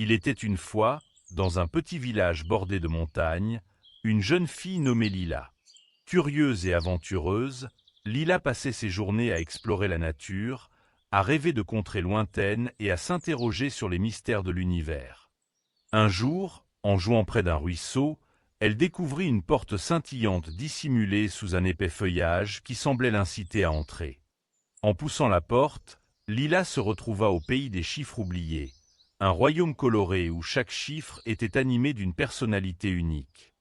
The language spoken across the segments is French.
Il était une fois, dans un petit village bordé de montagnes, une jeune fille nommée Lila. Curieuse et aventureuse, Lila passait ses journées à explorer la nature, à rêver de contrées lointaines et à s'interroger sur les mystères de l'univers. Un jour, en jouant près d'un ruisseau, elle découvrit une porte scintillante dissimulée sous un épais feuillage qui semblait l'inciter à entrer. En poussant la porte, Lila se retrouva au pays des chiffres oubliés, un royaume coloré où chaque chiffre était animé d'une personnalité unique.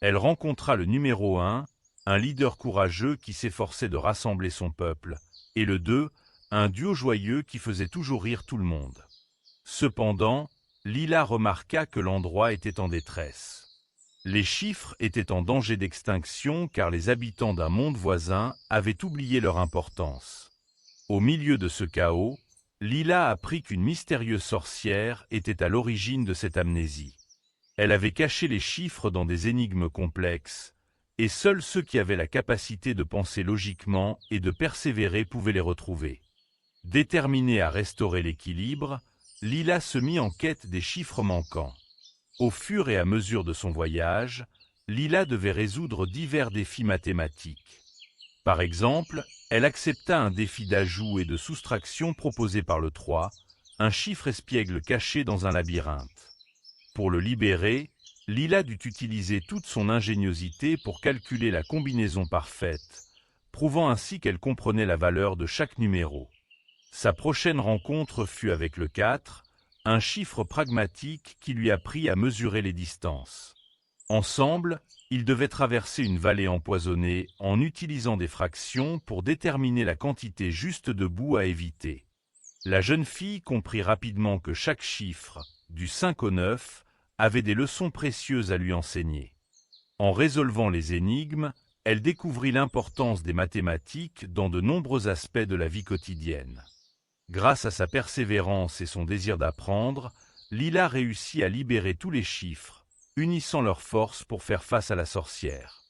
Elle rencontra le numéro 1, un leader courageux qui s'efforçait de rassembler son peuple, et le 2, un duo joyeux qui faisait toujours rire tout le monde. Cependant, Lila remarqua que l'endroit était en détresse. Les chiffres étaient en danger d'extinction car les habitants d'un monde voisin avaient oublié leur importance. Au milieu de ce chaos, Lila apprit qu'une mystérieuse sorcière était à l'origine de cette amnésie. Elle avait caché les chiffres dans des énigmes complexes, et seuls ceux qui avaient la capacité de penser logiquement et de persévérer pouvaient les retrouver. Déterminée à restaurer l'équilibre, Lila se mit en quête des chiffres manquants. Au fur et à mesure de son voyage, Lila devait résoudre divers défis mathématiques. Par exemple, elle accepta un défi d'ajout et de soustraction proposé par le 3, un chiffre espiègle caché dans un labyrinthe. Pour le libérer, Lila dut utiliser toute son ingéniosité pour calculer la combinaison parfaite, prouvant ainsi qu'elle comprenait la valeur de chaque numéro. Sa prochaine rencontre fut avec le 4, un chiffre pragmatique qui lui apprit à mesurer les distances. Ensemble, ils devaient traverser une vallée empoisonnée en utilisant des fractions pour déterminer la quantité juste de boue à éviter. La jeune fille comprit rapidement que chaque chiffre, du 5 au 9, avait des leçons précieuses à lui enseigner. En résolvant les énigmes, elle découvrit l'importance des mathématiques dans de nombreux aspects de la vie quotidienne. Grâce à sa persévérance et son désir d'apprendre, Lila réussit à libérer tous les chiffres, unissant leurs forces pour faire face à la sorcière.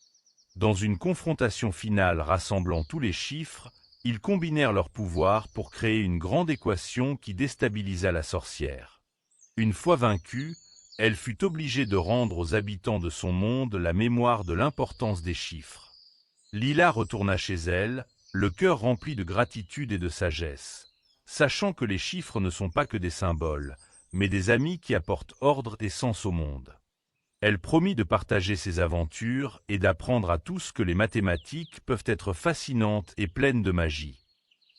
Dans une confrontation finale rassemblant tous les chiffres, ils combinèrent leurs pouvoirs pour créer une grande équation qui déstabilisa la sorcière. Une fois vaincue, elle fut obligée de rendre aux habitants de son monde la mémoire de l'importance des chiffres. Lila retourna chez elle, le cœur rempli de gratitude et de sagesse, sachant que les chiffres ne sont pas que des symboles, mais des amis qui apportent ordre et sens au monde. Elle promit de partager ses aventures et d'apprendre à tous que les mathématiques peuvent être fascinantes et pleines de magie.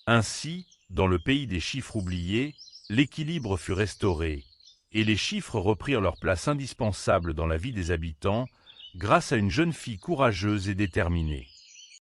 Ainsi, dans le pays des chiffres oubliés, l'équilibre fut restauré, et les chiffres reprirent leur place indispensable dans la vie des habitants grâce à une jeune fille courageuse et déterminée.